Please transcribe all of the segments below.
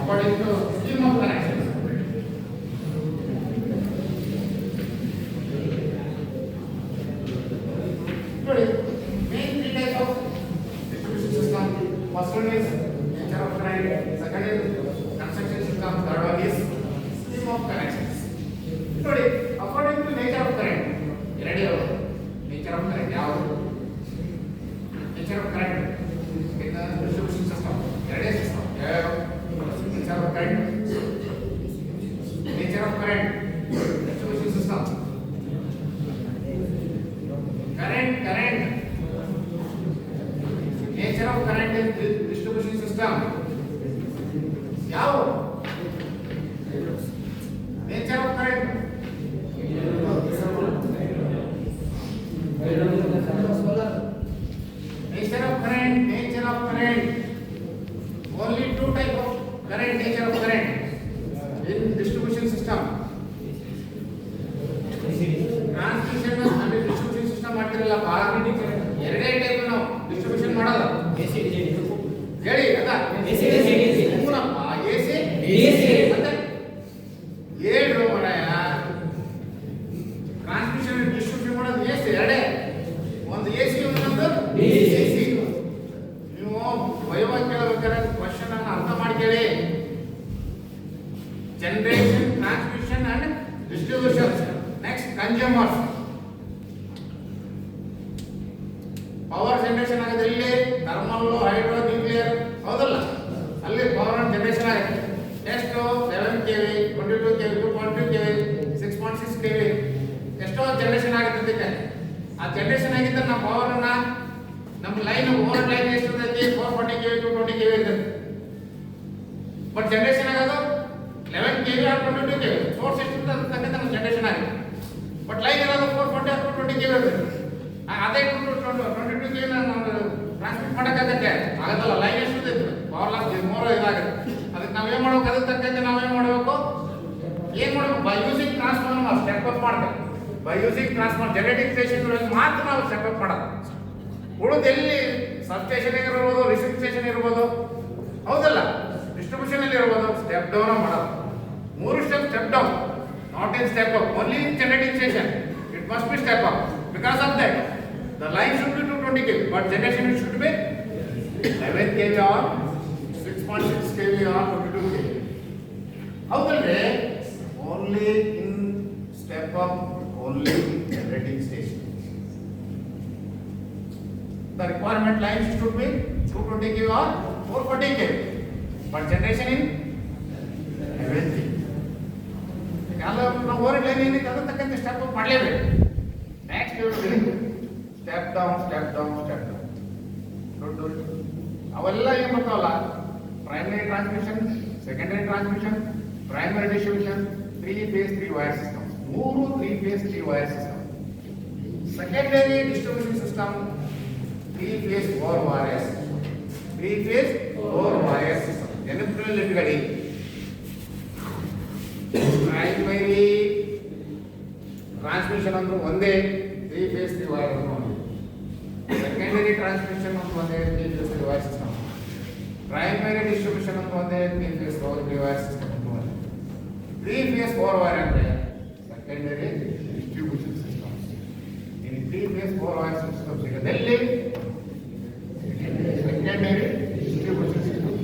according to scheme of connections. Today, main three types of distribution system. First one is nature of current, second is construction system, third one is scheme of connections. Today, according to nature of current, ready nature of current ಯಾವುದು? Nature of current in the distribution system. Ready system. Nature of current. Nature of current distribution system. Current. Nature of current in distribution system. ಯಾವುದು? Nature of current. Nature of current. Only two type of current. Nature of current in distribution system. Transmission and distribution system ಮಾಡಿರಲ್ಲ already ಎರಡೇ type ನಾವು distribution ಮಾಡೋದು. ಹೇಳಿ ಅದ AC ಮತ್ತೆ ಏಳು ಮರಯ transmission distribution ಮಾಡೋದು AC ಎರಡೇ. ಒಂದು AC ಇನ್ನೊಂದು DC. ನೀವು ವೈವಾಗಿ ಕೇಳಬೇಕಾದ್ರೆ ಕ್ವಶನ್ ಅನ್ನು ಅರ್ಥ ಮಾಡಿ ಕೇಳಿ. Generation, transmission and distribution. Next consumers. Power generation ಆಗಿದೆ ಇಲ್ಲಿ ಥರ್ಮಲ್, ಹೈಡ್ರೋ, ನ್ಯೂಕ್ಲಿಯರ್ ಹೌದಲ್ಲ, ಅಲ್ಲಿ ಪವರ್ ಜನರೇಷನ್ ಆಗಿದೆ. ಎಷ್ಟು 11 kV, 22 kV, 2.2 kV, 6.6 kV ಎಷ್ಟೋ ಜನರೇಷನ್ ಆಗುತ್ತೆ. ಆ ಜನರೇಷನ್ ಆಗಿದ್ದ ನಮ್ಮ ಪವರ್ ಅನ್ನ ನಮ್ಮ ಲೈನ್ ಓವರ್ ಲೈನ್ ಎಷ್ಟು ಇರ್ತೈತಿ 440 kV, 220 kV ಇರ್ತೈತಿ. ಬಟ್ ಜನರೇಷನ್ ಆಗೋದು 11 kV or 22 kV. ಸೋರ್ಸ್ ಎಷ್ಟು ಇರ್ತದೆ ನಮ್ಮ ಜನರೇಷನ್ ಆಗಿದೆ. ಬಟ್ ಲೈನ್ ಇರೋದು 440 or 220 kV ಇರ್ತದೆ. ಅದೇ 22 kV ನಾವು ಟ್ರಾನ್ಸ್ಮಿಟ್ ಮಾಡೋಕ್ಕಾಗತ್ತೆ ಆಗದಲ್ಲ. ಲೈನ್ ಎಷ್ಟು ಇರ್ತೈತಿ ಪವರ್ ಲಾಸ್ ಮೋರ್ ಇದಾಗುತ್ತೆ. ಅದಕ್ಕೆ ನಾವೇನು ಮಾಡ್ಬೇಕು? ಅದಕ್ಕೆ ತಕ್ಕಂತೆ ನಾವೇನು ಮಾಡಬೇಕು? By using transformer step up ಮಾಡ್ಬೇಕು. By using transformer generating station ಮಾತ್ರ ನಾವು ಸ್ಟೆಪ್ ಅಪ್ ಮಾಡೋದು. ಉಳಿದು ಎಲ್ಲಿ ಸಬ್ ಸ್ಟೇಷನ್ ಇರ್ಬೋದು, ರಿಸೀವಿಂಗ್ ಸ್ಟೇಷನ್ ಇರ್ಬೋದು ಹೌದಲ್ಲ, ಡಿಸ್ಟ್ರಿಬ್ಯೂಷನ್ ಅಲ್ಲಿ ಇರ್ಬೋದು, ಸ್ಟೆಪ್ ಡೌನ್ ಮಾಡೋದು. 3 step down, not in step up. Only in generating station it must be step up. Because of that the line should be 220 kV but generation should be 11 kV or 6.6 kV or 22 kV. ಹೌದಲ್ರಿ? Only in step up, only in generating station. The requirement lines should be 220 kV or 440 kV but generation in 11 kV. ನಾವು over line ಏನಿದೆ ಅದರ ತಕ್ಕಂತೆ step up ಮಾಡಲೇಬೇಕು. Next step down. ಅವೆಲ್ಲ ಏನು ಬರ್ತಾವಲ್ಲ, primary transmission, secondary transmission, primary distribution, 3 phase 3 wire system. 3 phase 3 wire system. Secondary distribution system 3 phase 4 wire system. 3 phase 4 wire system. ನೆನಪಿನಲ್ಲಿಟ್ಕೊಳ್ಳಿ. Primary transmission ಅಂದ್ರೆ ಒಂದೇ 3 phase 3 wire ಅಂತ ನೋಡಿ. ಸೆಕೆಂಡರಿ ಟ್ರಾನ್ಸ್ಮಿಷನ್ ಅಂತ ಒಂದೇ 3 phase 3 wire system. Primary distribution ಅಂತ ಒಂದೇ 3 phase 4 wire system ಅಂತ ನೋಡಿ. 3 phase 4 wire ಅಂದ್ರೆ secondary distribution system. In 3 phase 4 wire system ಸಿಗದಲ್ಲಿ ಸೆಕೆಂಡರಿ ಡಿಸ್ಟ್ರಿಬ್ಯೂಷನ್ ಸಿಸ್ಟಮ್.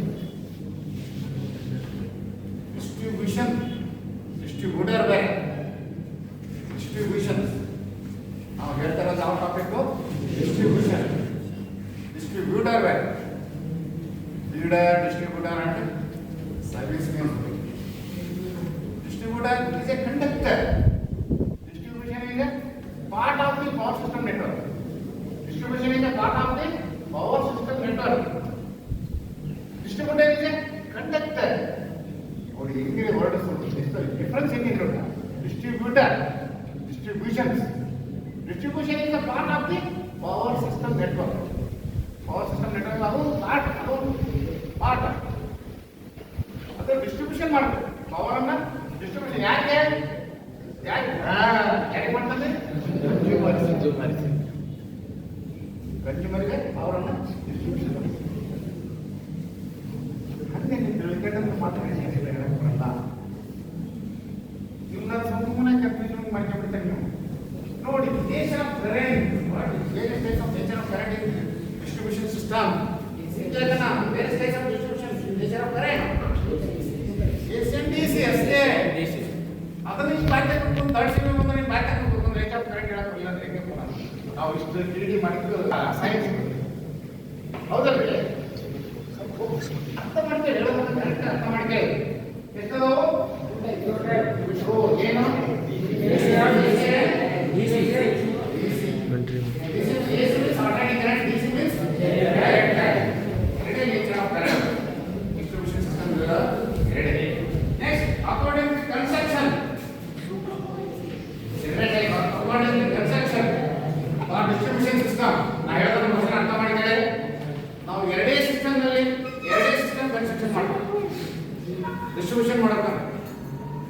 ಡಿಸ್ಟ್ರಿಬ್ಯೂಟರ್ ಬೇರೆ, ಡಿಸ್ಟ್ರಿಬ್ಯೂಷನ್ ನಾವು ಹೇಳ್ತಾ ಇರೋದು ಯಾವ ಟಾಪಿಕ್? ಡಿಸ್ಟ್ರಿಬ್ಯೂಷನ್. ಡಿಸ್ಟ್ರಿಬ್ಯೂಟರ್ ಬೇರೆ. Leader, distributor and service main. Distributor is a conductor. Distribution is a part of the power system network. Distribution is a part of the power system network. Distributor is a conductor. Or English word is difference in English. Distributor, distributions. Distribution is a part of the power system network. Power system network is part. ಅದು distribution ಮಾಡ್ತಾರೆ ಪವರನ್ನ. Distribution ಯಾಕೆ ಮಾಡ್ತಾರೆ? ಕನ್ಸ್ಯೂಮರ್ಗೆ ಪವರನ್ನ distribution ಮಾಡಿ. ಹಂಗೆ ನೀವು cricket ಮಾತ್ರ ಹೇಳಕ್ ಬರಲ್ಲ. ಇಲ್ಲ ಸುಮ್ಮನೆ ಕನ್ಫ್ಯೂಷನ್ ಮಾಡ್ಕೊಂಡ್ಬಿಡ್ತಾರೆ ನೀವು. ನೋಡಿ, nature of current, various types of nature of current in distribution system. Various types of distribution nature of current. AC and DC ಅಷ್ಟೇ. ಅದನ್ನ ಈ ಪಾಠ ಕೊಟ್ಟು ತರ್ಸಿನ ಮುಂದೆ ನೀವು ಪಾಠ ಕೊಟ್ಟು ನೇಚರ್ ಆಫ್ ಕರೆಂಟ್ ಹೇಳಕ್ ಇಲ್ಲ ಅಂದ್ರೆ ಹೆಂಗೆ ಬರೋಣ? ನಾವು ಇಷ್ಟು ಟಿಡಿ ಮಾಡಿದ್ದು ಸೈನ್ಸ್ ಹೌದಲ್ರಿ? ಅರ್ಥ ಮಾಡ್ಕೊಳ್ಳಿ, ಹೇಳೋದನ್ನ ಕರೆಕ್ಟ್ ಅರ್ಥ ಮಾಡ್ಕೊಳ್ಳಿ. ಎಷ್ಟದು ಏನು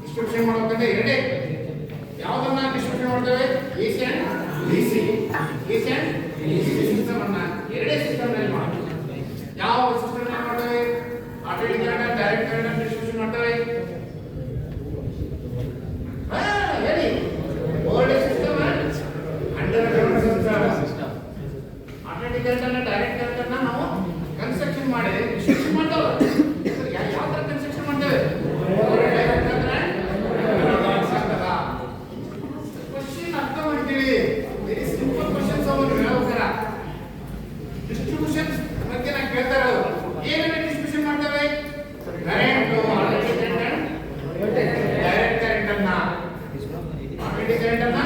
ಡಿಸ್ಟ್ರಿಬ್ಯೂಷನ್ ಮಾಡಬೇಕಂದ್ರೆ ಎರಡೇ. ಯಾವುದನ್ನ ಡಿಸ್ಟ್ರಿಬ್ಯೂಷನ್ ಮಾಡ್ತೇವೆ? AC and DC. AC and DC system ಅನ್ನ ಎರಡೇ ಸಿಸ್ಟಮ್ ನಲ್ಲಿ ಮಾಡ್ತೇವೆ. ಯಾವ ಸಿಸ್ಟಮ್ ನಲ್ಲಿ ಮಾಡ್ತೇವೆ? Alternative current, direct current distribution ಮಾಡ್ತೇವೆ. ಹೇಳಿ, old system under ground system. Alternative current ಅನ್ನ ಡೈರೆಕ್ಟ್ ಕರೆಂಟ್ ಅನ್ನ ನಾವು ಕನ್ಸ್ಟ್ರಕ್ಷನ್ ಮಾಡಿ ಡಿಸ್ಟ್ರಿಬ್ಯೂಷನ್ ಮಾಡ್ತೇವೆ. ಯಾವ ತರ ಕನ್ಸ್ಟ್ರಕ್ಷನ್ ಮಾಡ್ತೇವೆ? ಡಿಸ್ಟ್ರಿಬ್ಯೂಷನ್ ಬಗ್ಗೆ ನಾನು ಕೇಳ್ತಾ ಇರೋದು ಏನೇನು ಡಿಸ್ಟ್ರಿಬ್ಯೂಷನ್ ಮಾಡ್ತೇವೆ? ಕರೆಂಟ್, ಡೈರೆಕ್ಟ್ ಕರೆಂಟ್ ಅನ್ನ, ಆಲ್ಟರ್ನೇಟಿವ್ ಕರೆಂಟ್ ಅನ್ನ,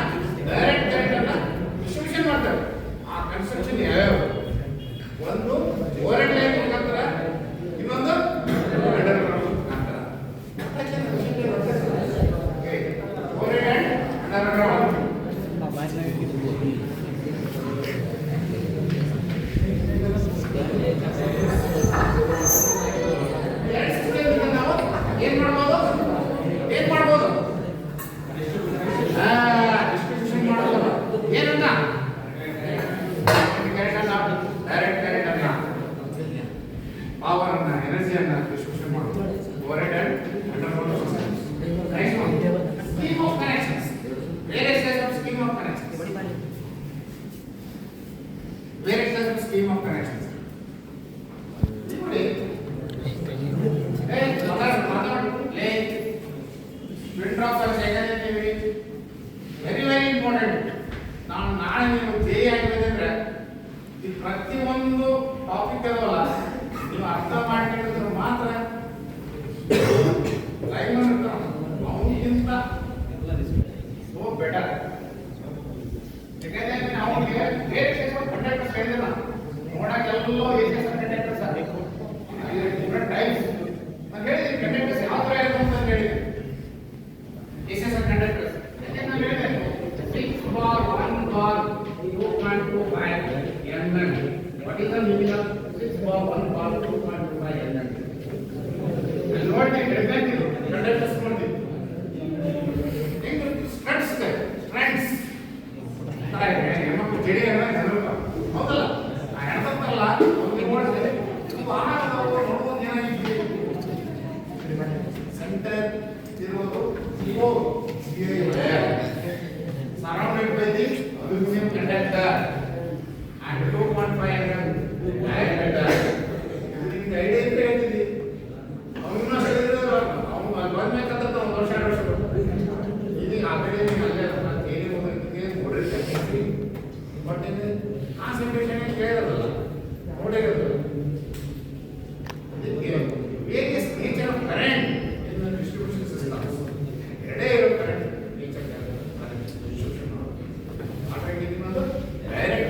ಡೈರೆಕ್ಟ್ ಕರೆಂಟ್ ಅನ್ನ ಡಿಸ್ಟ್ರಿಬ್ಯೂಷನ್ ಮಾಡ್ತೇವೆ. ಆ ಕನ್ಸ್ಟ್ರಕ್ಷನ್ ಯಾವ್ಯಾವ? ಒಂದು ಓವರ್ಹೆಡ್ ಲೈನ್ ಮುಖಾಂತರ, ಇನ್ನೊಂದು ಅಂಡರ್ ಗ್ರೌಂಡ್ ಮುಖಾಂತರ. Overhead and under ground. ಏನ್ ಮಾಡ್ಬೋದು? ಡಿಸ್ಟ್ರಿಬ್ಯೂಷನ್ ಮಾಡ್ಬೋದು. ಏನನ್ನ? ಡೈರೆಕ್ಟ್ ಕರೆಂಟ್ ಅನ್ನ, ಪವರ್ ಅನ್ನ, ಎನರ್ಜಿ ಅನ್ನ ಡಿಸ್ಟ್ರಿಬ್ಯೂಷನ್ ಮಾಡ್ಬೋದು. Overhead and underground systems. Next one, scheme of connections. Various types of scheme of connections. Various types of scheme of connections. Very important. ನಾನು ನಾಳೆ ನೀವು ಜೈ ಆಗಿದ್ರೆ ಈ ಪ್ರತಿಯೊಂದು ಟಾಪಿಕ್ ಅದಲ್ಲ ನೀವು ಅರ್ಥ ಮಾಡ್ಕೊಂಡಿದ್ರೆ ಮಾತ್ರ ಅವನಿಗಿಂತ ಸೋ ಬೆಟರ್. ಯಾಕಂದ್ರೆ ಅವನಿಗೆ ಕಂಡಕ್ಟರ್ಸ್ ಹೇಳಿದಿಲ್ಲ ನೋಡಕ್ಕೆಲ್ಲೋ ಕಂಡಕ್ಟರ್ಸ್ ಆಗಬೇಕು. ಡಿಫ್ರೆಂಟ್ ಟೈಪ್ಸ್ ನಾನು ಹೇಳಿದ್ದೀನಿ. ಕಂಡಕ್ಟರ್ಸ್ ಯಾವ ಥರ ಇರುತ್ತೆ ಅಂತ ಹೇಳಿದ್ದೀನಿ. AC conductors. ನಾನು ಹೇಳಿದೆ 6 bar, 1 bar, 2.25 mm. What is the meaning of 6 bar, 1 bar, 2.25 mm? And what the exactly conductors ನೋಡಿ. ಇಂದು ಸ್ಟ್ರೆಂಡ್ಸ್ ನಮಗೆ ಜಡಿಯನ್ನ ಜನರು ಹೌದಲ್ಲ ಆ ಹೇಳ್ತಲ್ಲ ಅವ್ರಿಗೆ ನೋಡಿದ್ರೆ ನೀವು ಆಹಾರದವರು ನೋಡುವುದು ಏನಾಗಿದೆ? ಸೆಂಟರ್ ಇರೋದು surrounded by the aluminum conductor and 2.5 mm diameter. ಇದರಿಂದ ಐಡಿಯಾ ಅಂತ ಹೇಳ್ತಿದ್ವಿ. ಅವನ್ನ ಹೇಳಿದ್ರೆ ಅವನು ಅಲ್ಲಿ ಬಂದ್ಬೇಕಂತ ಒಂದು ವರ್ಷ ಇದೀಗ ಆ ಕಡೆ ಅಲ್ಲೇ ಏನೇ ಓದಿದ್ದೆ ನೋಡಿರ್ತೀನಿ. ಬಟ್ ಇದು ಕಾನ್ಸಂಟ್ರೇಷನ್ ಕೇಳಿರಲ್ಲ ನೋಡಿರೋದು. ಅದಕ್ಕೆ various nature of current in distribution systems. ಎರಡೇ ಇರೋ ಕರೆಂಟ್ ನೇಚರ್ ಡಿಸ್ಟ್ರಿಬ್ಯೂಷನ್. ಆಲ್ರೆಡಿ ಇನ್ನೊಂದು direct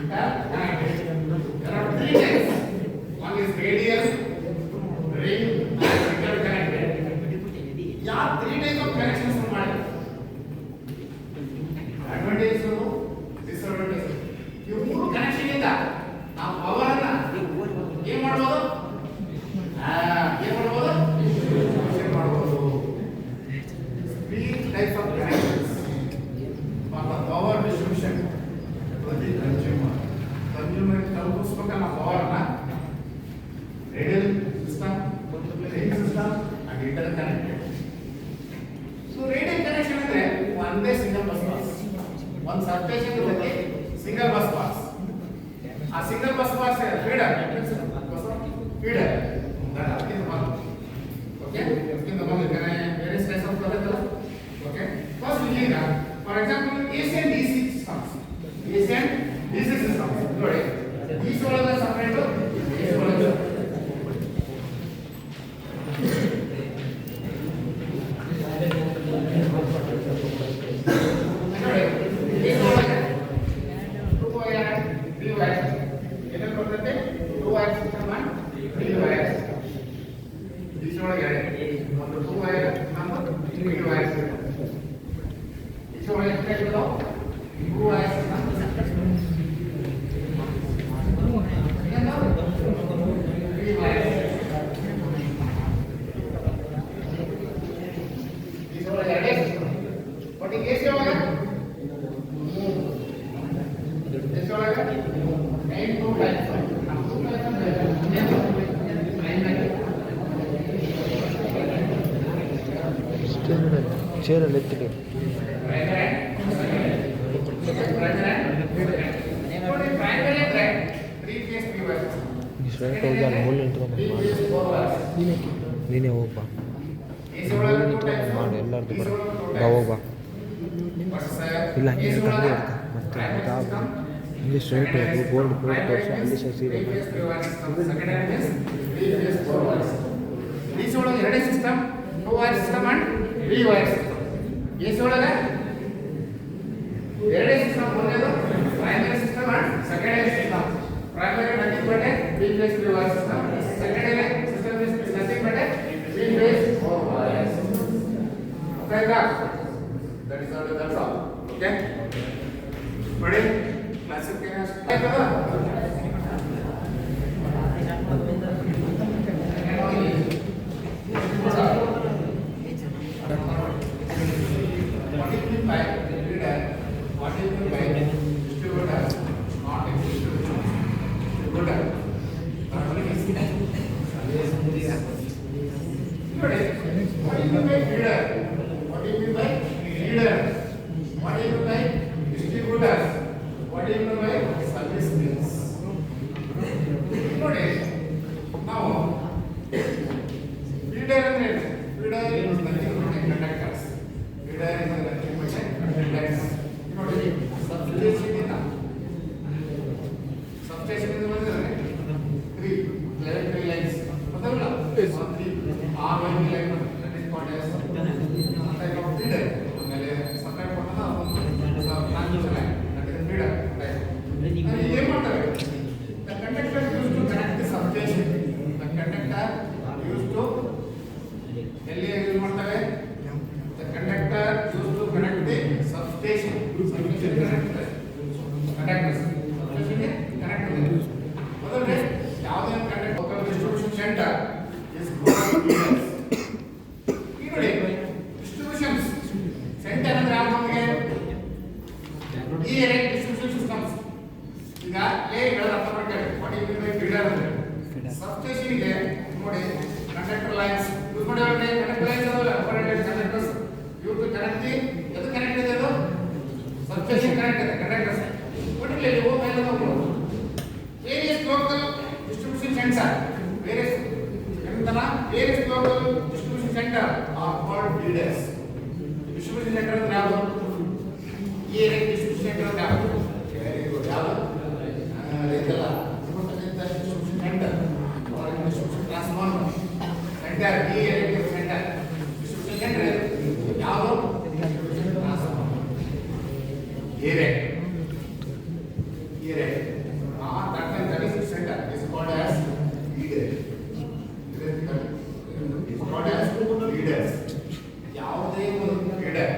interconnected. There are three types. One is radial, ring, and interconnected. Yeah, three types of connections are made. Advantage, disadvantage. You ಮೂರು connection ಇಂದ ನಾವು power ಅನ್ನ ಏನು ಮಾಡಬಹುದು? ಏನು ಮಾಡಬಹುದು? ಡಿಸ್ಟ್ರಿಬ್ಯೂಷನ್ ಮಾಡಬಹುದು. Three types of connections. Power distribution. Consumer ತಲುಪಿಸಬೇಕಲ್ಲ ಪವರ್ ಅನ್ನ radial system, ring system and interconnected. So radial connection ಅಂದ್ರೆ ಒಂದೇ ಸಿಂಗಲ್ ಬಸ್ ಪಾಸ್. ಒಂದು ಸಬ್ಸ್ಟೇಷನ್ ಇರುತ್ತೆ ಸಿಂಗಲ್ ಬಸ್ ಪಾಸ್. ಆ single bus pass feeder feeder ಅದಕ್ಕಿಂತ ಬಂದು ಓಕೆ ಅದಕ್ಕಿಂತ ಬಂದು ಬೇರೆ ಸ್ಟೇಸ್ ಆಫ್ ಬರುತ್ತಲ್ಲ ಓಕೆ. ಫಸ್ಟ್ ಈಗ for example AC and DC systems. AC and DC systems ನೋಡಿ ಡಿಸಿ ಒಳಗೆ ಸಪರೇಟ್ ಎಸಿ ಒಳಗೆ ಚೇರಲ್ಲಿ ಎತ್ತಿದೆ ಹೋಗಿ ಅಲ್ಲಿ ಮೂಲೆ ನಿಂತ್ಕೊಂಡು ನೀನೇ ಹೋಗ್ಬ ಮೂಲೆ ನಿಂತ್ಕೊಂಡು ಮಾಡಿ ಎಲ್ಲರದ್ದು ಬರ ಬಾ ಹೋಗ್ಬಾ ಇಲ್ಲ ಹಂಗೆ ಇರ್ತಾ ಮತ್ತೆ ಇಲ್ಲಿ ಸ್ಟ್ರೈಟ್ ಹೋಗು ಬೋರ್ಡ್ ತೋರಿಸು ಅಲ್ಲಿ ಸೀರೆ ಡಿಸಿ ಒಳಗೆ ಎರಡೇ system, 2 wire system and 3 wire system. AC ಒಳಗೆ ಎರಡೇ ಸಿಸ್ಟಮ್, ಒಂದೇದು primary system and secondary system. Primary nothing but 3 phase 3 wire system. Secondary system is nothing but 3 phase 4 wire system. Okay, that's all. Okay. Ready? Classic class. What is the by distributor? Not a distributor. Distributor. What do you mean by feeder? What do you mean by feeder? What do you mean by distributors? What do you mean by service means? Now, feeder is nothing but conductors. Feeder is nothing but conductors. Substation is one three lines. मतलब R1 line that is called as type of feeder. मैंने separate करना था transmission line that is feeder type. और ये मतलब the conductor used to connect the substation. The conductor used to LA use मतलब है the conductor used to connect the substation. Substation conductor. Conductors. Distribution center is distribution center ಅಂದ್ರೆ ಯಾವ ನಮಗೆ ಈ distribution systems ಈಗ ಹೇಳ ಅರ್ಥ ಮಾಡ್ಕೊಳ್ಳಿ. What is mean by feeder ಅಂದ್ರೆ ಸಬ್ಸ್ಟೇಷನ್ ಗೆ ನೋಡಿ ಕಂಡಕ್ಟರ್ ಲೈನ್ಸ್ ಯೂಸ್ ಮಾಡಿದ್ರೆ ಕಂಡಕ್ಟರ್ ಲೈನ್ಸ್ ಅದಲ್ಲ operated conductors you to connect the ಅದು ಕನೆಕ್ಟ್ ಇದೆ ಅದು ಸಬ್ಸ್ಟೇಷನ್ ಕನೆಕ್ಟ್ ಇದೆ ಕಂಡಕ್ಟರ್ಸ್ ಒಟ್ಟಿಗೆ ನೀವು ಮೇಲೆ ಹೋಗ್ಬೋದು. various local distribution center various local distribution center are called feeders. Distribution center ಅಂದ್ರೆ ಯಾವುದು? ಈ distribution center ಅಂದ್ರೆ ಯಾವುದು? ಯಾವುದು? ಇದೆಲ್ಲ distribution center or distribution transformer center ಈ center distribution center ಯಾವುದು? distribution transformer. that is the center. Is called as leader. Is called as leaders. ಯಾವುದೇ ಒಂದು ಲೀಡರ್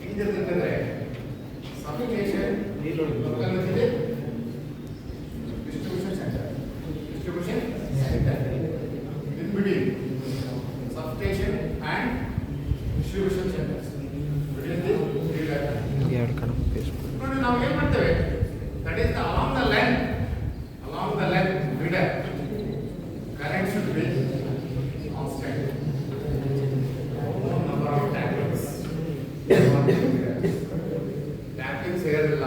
ಹಿಂದಿರ್ತಕ್ಕಂದ್ರೆ substation local distribution centre in between substation and distribution centers. Between the leader. ಎರಡು ಕಣ Facebook ನೋಡಿ ನಾವು ಏನು ಮಾಡ್ತೇವೆ, that is the along the line leader current should be constant. Number of tappings. Tappings here ಇಲ್ಲ